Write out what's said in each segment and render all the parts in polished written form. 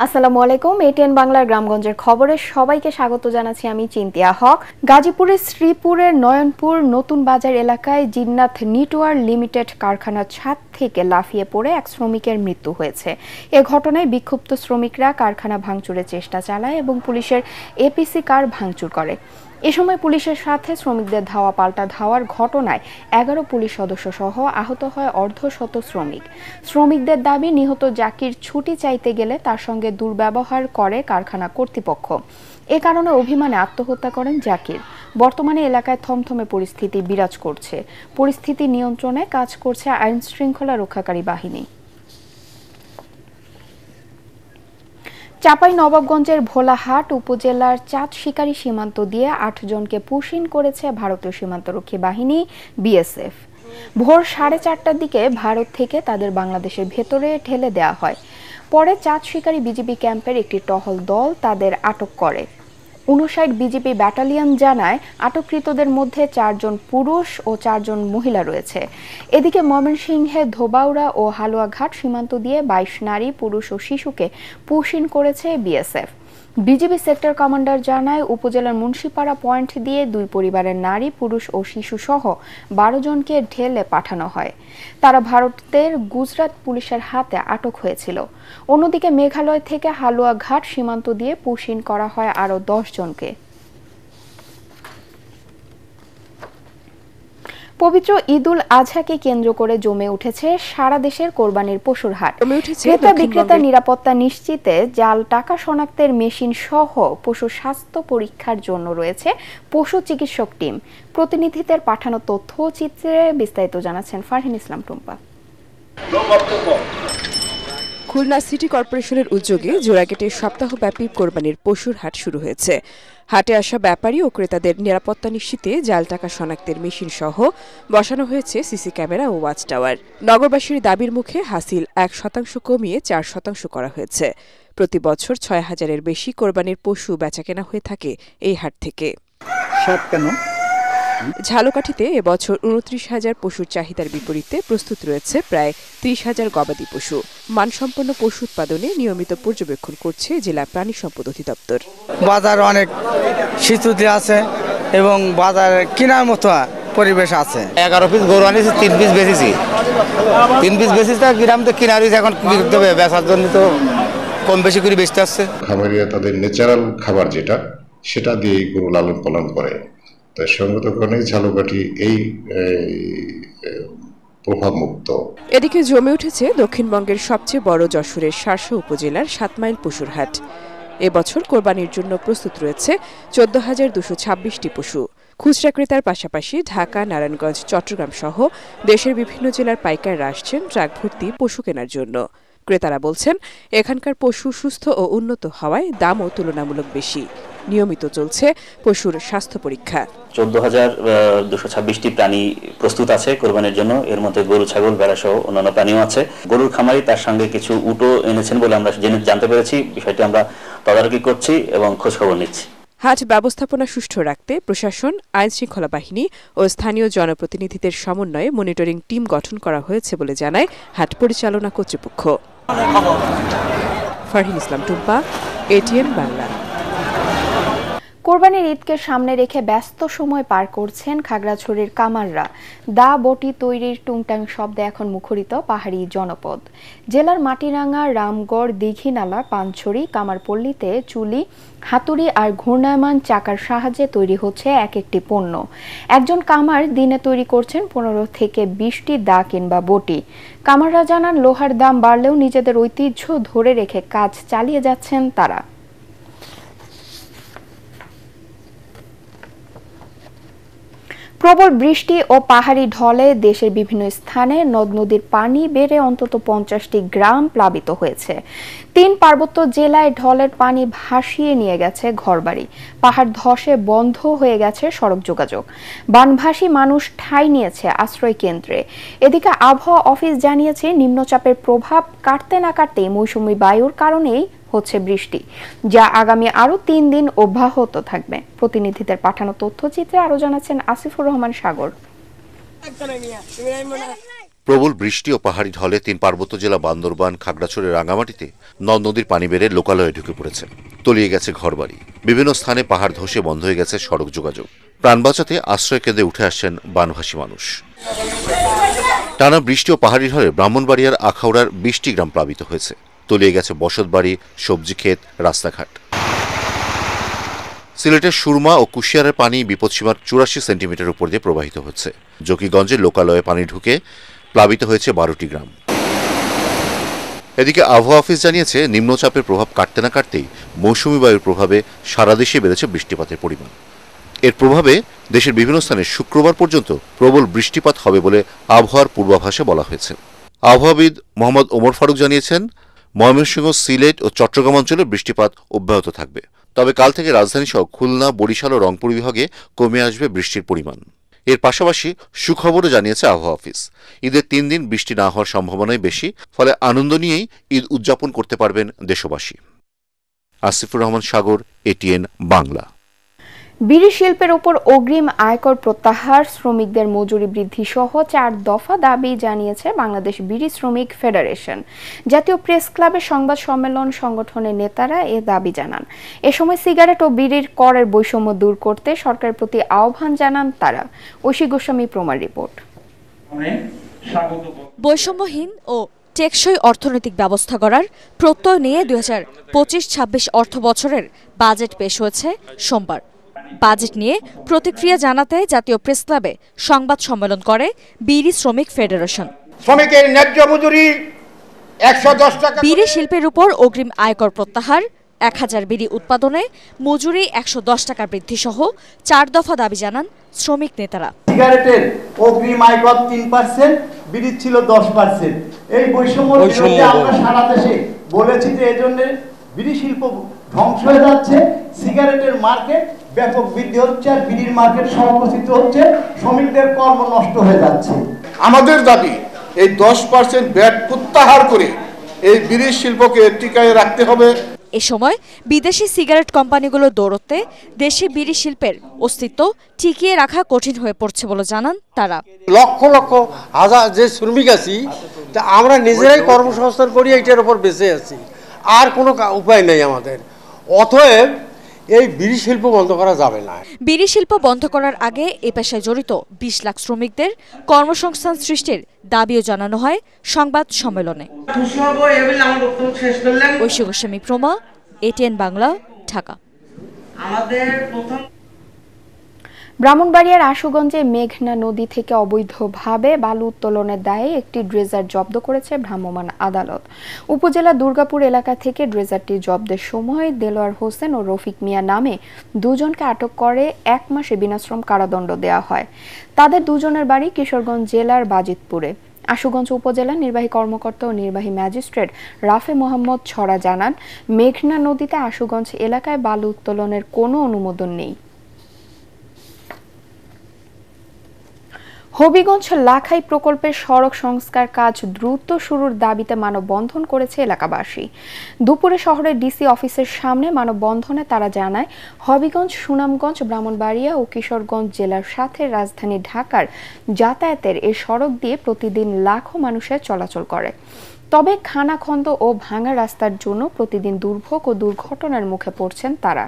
আসসালামু আলাইকুম। এটিএন বাংলার গ্রামগঞ্জের খবরে সবাইকে স্বাগত জানাচ্ছি। আমি চিন্তিয়া হক। গাজীপুরের শ্রীপুরের নয়নপুর নতুন বাজার এলাকায় জিন্নাত নিটওয়ার লিমিটেড কারখানার ছাদ থেকে লাফিয়ে পড়ে এক শ্রমিকের মৃত্যু হয়েছে। এ ঘটনায় বিক্ষুব্ধ শ্রমিকরা কারখানা ভাঙচুরের চেষ্টা চালায় এবং পুলিশের এপিসি কার ভাঙচুর করে। এ সময় পুলিশের সাথে শ্রমিকদের ধাওয়া পাল্টা ধাওয়ার ঘটনায় 11 পুলিশ সদস্য সহ আহত হয় অর্ধশত শ্রমিক। শ্রমিকদের দাবি, নিহত জাকির ছুটি চাইতে গেলে তার সঙ্গে দুর্ব্যবহার করে কারখানা কর্তৃপক্ষ। এ কারণে অভিমানে আত্মহত্যা করেন জাকির। বর্তমানে এলাকায় থমথমে পরিস্থিতি বিরাজ করছে। পরিস্থিতি নিয়ন্ত্রণে কাজ করছে আইন শৃঙ্খলা রক্ষাকারী বাহিনী। চাঁপাইনবাবগঞ্জের ভোলাহাট উপজেলার চাঁদ শিকারী সীমান্ত দিয়ে 8 জনকে পুশিন করেছে ভারতীয় সীমান্তরক্ষী বাহিনী বিএসএফ। ভোর 4:30টার দিকে ভারত থেকে তাদের বাংলাদেশের ভেতরে ঠেলে দেওয়া হয়। পরে চাঁদ শিকারী বিজিবি ক্যাম্পের একটি টহল দল তাদের আটক করে। 59 বিজিবি ব্যাটালিয়ন জানায় আটককৃতদের মধ্যে 4 জন পুরুষ ও 4 জন মহিলা রয়েছে। এদিকে ময়মনসিংহে ধোবাউড়া ও হালুয়াঘাট সীমান্ত দিয়ে 22 নারী, পুরুষ ও শিশুকে পুশিন করেছে বিএসএফ। বিজিবি সেক্টর কমান্ডার জানায় উপজেলার মুন্সিপাড়া পয়েন্ট দিয়ে 2 পরিবারের নারী, পুরুষ ও শিশু সহ 12 জনকে ঢেলে পাঠানো হয়। তারা ভারতের গুজরাট পুলিশের হাতে আটক হয়েছিল। অন্যদিকে মেঘালয় থেকে হালুয়াঘাট সীমান্ত দিয়ে পুশিন করা হয় আরও 10 জনকে। পবিত্র ঈদুল আজহাকে কেন্দ্র করে জমে উঠেছে সারা দেশের কোরবানির পশুর হাট। ক্রেতা বিক্রেতা নিরাপত্তা নিশ্চিতে জাল টাকা শনাক্তের মেশিন সহ পশু স্বাস্থ্য পরীক্ষার জন্য রয়েছে পশু চিকিৎসক টিম। প্রতিনিধিদের পাঠানো তথ্য ও চিত্রে বিস্তারিত জানাচ্ছেন ফারহিন ইসলাম টুম্পা। খুলনা সিটি কর্পোরেশনের উদ্যোগে জোড়াগেটে সপ্তাহব্যাপী কোরবানির পশুর হাট শুরু হয়েছে। হাটে আসা ব্যাপারী ও ক্রেতাদের নিরাপত্তা নিশ্চিতে জাল টাকা শনাক্তের মেশিন সহ বসানো হয়েছে সিসি ক্যামেরা ও ওয়াচ টাওয়ার। নগরবাসীর দাবির মুখে হাসিল 1% কমিয়ে 4% করা হয়েছে। প্রতি বছর 6,000-এর বেশি কোরবানির পশু বেচাকেনা হয়ে থাকে এই হাট থেকে। ঝালকাঠিতে এবছর 29,000 পশুর চাহিদার বিপরীতে প্রস্তুত রয়েছে প্রায় 30,000 গবাদি পশু। মানসম্পন্ন পশু উৎপাদনে নিয়মিত পর্যবেক্ষণ করছে জেলা প্রাণী সম্পদ অধিদপ্তর। বাজার অনেক শীতলতা আছে এবং বাজার কেনার মতো পরিবেশ আছে। 11 পিস গরু আনিছি, 3 পিস বেচেছি। 3 পিস বেচেছি, তা গ্রাম তো কিনা রয়েছে, এখন বেচার জন্য তো কম বেশি করে বেচতে আসছে। খামারিরা তাদের ন্যাচারাল খাবার যেটা সেটা দিয়ে গরু লালন পালন করে। তাই সঙ্গত কারণে ঝালকাঠি এই প্রভাবমুক্ত। এদিকে জমে উঠেছে দক্ষিণবঙ্গের সবচেয়ে বড় যশোরের শার্শা উপজেলার 7 মাইল পশুর হাট। এবছর কোরবানির জন্য প্রস্তুত রয়েছে 14,226টি পশু। খুচরা ক্রেতার পাশাপাশি ঢাকা, নারায়ণগঞ্জ, চট্টগ্রাম সহ দেশের বিভিন্ন জেলার পাইকাররা আসছেন ট্রাক ভর্তি পশু কেনার জন্য। ক্রেতারা বলছেন, এখানকার পশু সুস্থ ও উন্নত হওয়ায় দামও তুলনামূলক বেশি। নিয়মিত চলছে পশুর স্বাস্থ্য পরীক্ষা। 14,226টি প্রাণী প্রস্তুত আছে কোরবানির জন্য। এর মধ্যে গরু, ছাগল, ভেড়া সহ অন্যান্য প্রাণীও আছে। গরুর খামারি তার সঙ্গে কিছু উটও এনেছেন বলে আমরা জানতে পেরেছি। বিষয়টি আমরা তদারকি করছি এবং খোঁজখবর নিচ্ছি। হাট ব্যবস্থাপনা সুষ্ঠু রাখতে প্রশাসন, আইন শৃঙ্খলা বাহিনী ও স্থানীয় জনপ্রতিনিধিদের সমন্বয়ে মনিটরিং টিম গঠন করা হয়েছে বলে জানায় হাট পরিচালনা কর্তৃপক্ষ। ফারহিন ইসলাম টুম্পা, এটিএন বাংলা। কোরবানির ঈদকে সামনে রেখে ব্যস্ত সময় পার করছেন খাগড়াছড়ির কামাররা। দা বটি তৈরির টুংটাং শব্দে এখন মুখরিত পাহাড়ি জনপদ। জেলার মাটিরাঙ্গা, রামগড়, দীঘিনালা, পানছড়ি, কামারপল্লীতে চুলি, হাতুড়ি আর ঘূর্ণায়মান চাকার সাহায্যে তৈরি হচ্ছে এক একটি পণ্য। একজন কামার দিনে তৈরি করছেন 15 থেকে 20টি দা কিংবা বটি। কামাররা জানান, লোহার দাম বাড়লেও নিজেদের ঐতিহ্য ধরে রেখে কাজ চালিয়ে যাচ্ছেন তারা। প্রবল বৃষ্টি ও পাহাড়ি ঢলে দেশের বিভিন্ন স্থানে নদ নদীর পানি বেড়ে অন্তত 50টি গ্রাম প্লাবিত হয়েছে। 3 পার্বত্য জেলায় ঢলের পানি ভাসিয়ে নিয়ে গেছে ঘরবাড়ি। পাহাড় ধসে বন্ধ হয়ে গেছে সড়ক যোগাযোগ। বানভাসী মানুষ ঠাঁই নিয়েছে আশ্রয় কেন্দ্রে। এদিকে আবহাওয়া অফিস জানিয়েছে, নিম্নচাপের প্রভাব কাটতে না কাটতেই মৌসুমী বায়ুর কারণেই হচ্ছে বৃষ্টি, যা আগামী আরো 3 দিন অব্যাহত থাকবে। প্রতিনিধিদের পাঠানো তথ্যচিত্রে আরো জানাচ্ছেন আসিফুর রহমান সাগর। প্রবল বৃষ্টি ও পাহাড়ি ঢলে ৩ পার্বত্য জেলা বান্দরবান, খাগড়াছড়ির রাঙামাটিতে নদ নদীর পানি বেড়ে লোকালয়ে ঢুকে পড়েছে, তলিয়ে গেছে ঘরবাড়ি। বিভিন্ন স্থানে পাহাড় ধসে বন্ধ হয়ে গেছে সড়ক যোগাযোগ। প্রাণ বাঁচাতে আশ্রয় কেন্দ্রে উঠে আসছেন বানভাসী মানুষ। টানা বৃষ্টি ও পাহাড়ি ঢলে ব্রাহ্মণবাড়িয়ার আখাউড়ার ২০টি গ্রাম প্লাবিত হয়েছে, তলিয়ে গেছে বসতবাড়ি, সবজি ক্ষেত, রাস্তাঘাট। সিলেটের সুরমা ও কুশিয়ারের পানি বিপদসীমার ৮৪ সেন্টিমিটার উপর দিয়ে প্রবাহিত হচ্ছে। জকিগঞ্জের লোকালয়ে পানি ঢুকে প্লাবিত হয়েছে ১২টি গ্রাম। এদিকে আবহাওয়া অফিস জানিয়েছে, নিম্নচাপের প্রভাব কাটতে না কাটতেই মৌসুমী বায়ুর প্রভাবে সারা দেশে বেড়েছে বৃষ্টিপাতের পরিমাণ। এর প্রভাবে দেশের বিভিন্ন স্থানে শুক্রবার পর্যন্ত প্রবল বৃষ্টিপাত হবে বলে আবহাওয়ার পূর্বাভাসে বলা হয়েছে। আবহাওয়াবিদ মোহাম্মদ ওমর ফারুক জানিয়েছেন, ময়মনসিংহ, সিলেট ও চট্টগ্রাম অঞ্চলে বৃষ্টিপাত অব্যাহত থাকবে। তবে কাল থেকে রাজধানীসহ খুলনা, বরিশাল ও রংপুর বিভাগে কমে আসবে বৃষ্টির পরিমাণ। এর পাশাপাশি সুখবরও জানিয়েছে আবহাওয়া অফিস, ঈদের ৩ দিন বৃষ্টি না হওয়ার সম্ভাবনাই বেশি, ফলে আনন্দ নিয়েই ঈদ উদযাপন করতে পারবেন দেশবাসী। আসিফুর রহমান সাগর, এটিএন বাংলা। বিড়ি শিল্পের উপর অগ্রিম আয়কর প্রত্যাহার, শ্রমিকদের মজুরি বৃদ্ধি সহ 4 দফা দাবি জানিয়েছে বাংলাদেশ বিড়ি শ্রমিক ফেডারেশন। জাতীয় প্রেস ক্লাবের সংবাদ সম্মেলন সংগঠনের নেতারা এ দাবি জানান। এ সময় সিগারেট ও বিড়ির করের বৈষম্য দূর করতে সরকারের প্রতি আহ্বান জানান তারা। ঐশী গোস্বামী প্রমাণ রিপোর্ট। বৈষম্যহীন ও টেকসই অর্থনৈতিক ব্যবস্থা গড়ার প্রত্যয় নিয়ে 2025-26 অর্থ বছরের বাজেট পেশ হয়েছে সোমবার। বাজেট নিয়ে প্রতিক্রিয়া জানাতে জাতীয় প্রেস ক্লাবে সংবাদ সম্মেলন করে বিড়ি শ্রমিক ফেডারেশন। শ্রমিকের ন্যায্য মজুরি 110 টাকা। বিড়ি শিল্পের উপর অগ্রিম আয়কর প্রত্যাহার, 1000 বিড়ি উৎপাদনে মজুরি 110 টাকা বৃদ্ধি সহ 4 দফা দাবি জানান শ্রমিক নেতারা। সিগারেটের অগ্রিম আয়কর 3%, বিড়ি ছিল 10%। এই বৈষম্য আমরা সারা দেশে বলেছি যে এজন্য বিড়ি শিল্প ধ্বংস হয়ে যাচ্ছে, সিগারেটের মার্কেট ব্যাপক বৃদ্ধি হচ্ছে, আর বিড়ির মার্কেট সংকুচিত হচ্ছে, শ্রমিকদের কর্ম নষ্ট হয়ে যাচ্ছে। আমাদের দাবি এই 10% ভ্যাট প্রত্যাহার করে এই বিড়ি শিল্পকে টিকায় রাখতে হবে। এ সময় বিদেশি সিগারেট কোম্পানিগুলোর দৌড়তে দেশি বিড়ি শিল্পের অস্তিত্ব টিকিয়ে রাখা কঠিন হয়ে পড়ছে বলে জানান তারা। লক্ষ লক্ষ হাজার যে শ্রমিক আছি, তা আমরা নিজেরাই কর্মসংস্থান করি, এইটার উপর বেঁচে আছি, আর কোনো উপায় নেই আমাদের। অতএব এই বিড়ি শিল্প বন্ধ করা যাবে না। বিড়ি শিল্প বন্ধ করার আগে এ পেশায় জড়িত 20 লাখ শ্রমিকদের কর্মসংস্থান সৃষ্টির দাবিও জানানো হয় সংবাদ সম্মেলনে। ঐশী গোস্বামী প্রমা, এটিএন বাংলা, ঢাকা। ব্রাহ্মণবাড়িয়ার আশুগঞ্জে মেঘনা নদী থেকে অবৈধভাবে বালু উত্তোলনের দায়ে একটি ড্রেজার জব্দ করেছে ভ্রাম্যমাণ আদালত। উপজেলা দুর্গাপুর এলাকা থেকে ড্রেজারটি জব্দের সময় দেলোয়ার হোসেন ও রফিক মিয়া নামে 2 জনকে আটক করে 1 মাসে বিনাশ্রম কারাদণ্ড দেওয়া হয়। তাদের 2 জনের বাড়ি কিশোরগঞ্জ জেলার বাজিতপুরে। আশুগঞ্জ উপজেলা নির্বাহী কর্মকর্তা ও নির্বাহী ম্যাজিস্ট্রেট রাফে মোহাম্মদ ছড়া জানান, মেঘনা নদীতে আশুগঞ্জ এলাকায় বালু উত্তোলনের কোনো অনুমোদন নেই। হবিগঞ্জ লাখাই প্রকল্পের সড়ক সংস্কার কাজ দ্রুত শুরুর দাবিতে মানববন্ধন করেছে এলাকাবাসী। দুপুরে শহরের ডিসি অফিসের সামনে মানববন্ধনে তারা জানায়, হবিগঞ্জ, সুনামগঞ্জ, ব্রাহ্মণবাড়িয়া ও কিশোরগঞ্জ জেলার সাথে রাজধানী ঢাকার যাতায়াতের এই সড়ক দিয়ে প্রতিদিন লাখো মানুষের চলাচল করে। তবে খানাখন্দ ও ভাঙা রাস্তার জন্য প্রতিদিন দুর্ভোগ ও দুর্ঘটনার মুখে পড়ছেন তারা।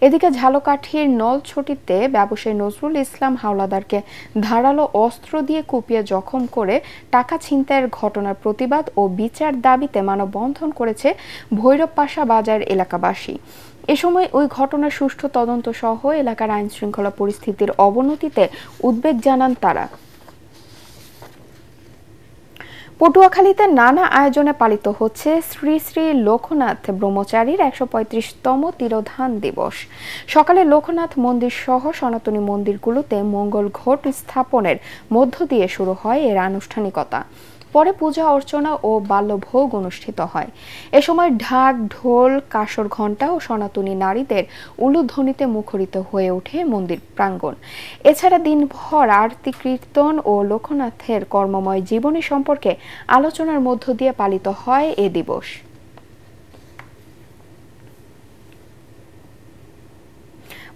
এদিকে ঝালকাঠির নলছটিতে ব্যবসায়ী নজরুল ইসলাম হাওলাদারকে ধারালো অস্ত্র দিয়ে কুপিয়ে জখম করে টাকা ছিনতাইয়ের ঘটনার প্রতিবাদ ও বিচার দাবিতে মানববন্ধন করেছে ভৈরবপাশা বাজার এলাকাবাসী। এ সময় ওই ঘটনার সুষ্ঠু তদন্ত সহ এলাকার আইন শৃঙ্খলা পরিস্থিতির অবনতিতে উদ্বেগ জানান তারা। পটুয়াখালীতে নানা আয়োজনে পালিত হচ্ছে শ্রী শ্রী লোকনাথ ব্রহ্মচারীর 135তম তিরোধান দিবস। সকালে লোকনাথ মন্দির সহ সনাতনী মন্দিরগুলোতে মঙ্গল ঘট স্থাপনের মধ্য দিয়ে শুরু হয় এর আনুষ্ঠানিকতা। পরে পূজা অর্চনা ও বাল্যভোগ অনুষ্ঠিত হয়। এ সময় ঢাক, ঢোল, কাসর ঘণ্টা ও সনাতনী নারীদের উলুধ্বনিতে মুখরিত হয়ে ওঠে মন্দির প্রাঙ্গণ। এছাড়া দিনভর আরতি, কীর্তন ও লোকনাথের কর্মময় জীবনী সম্পর্কে আলোচনার মধ্য দিয়ে পালিত হয় এ দিবস।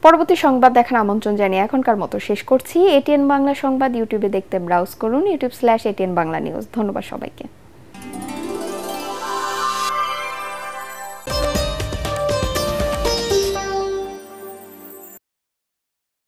পরবর্তী সংবাদ দেখার আমন্ত্রণ জানিয়ে এখনকার মতো শেষ করছি। এটিএন বাংলা সংবাদ ইউটিউবে দেখতে ব্রাউজ করুন, youtube/ATN Bangla News। ধন্যবাদ সবাইকে।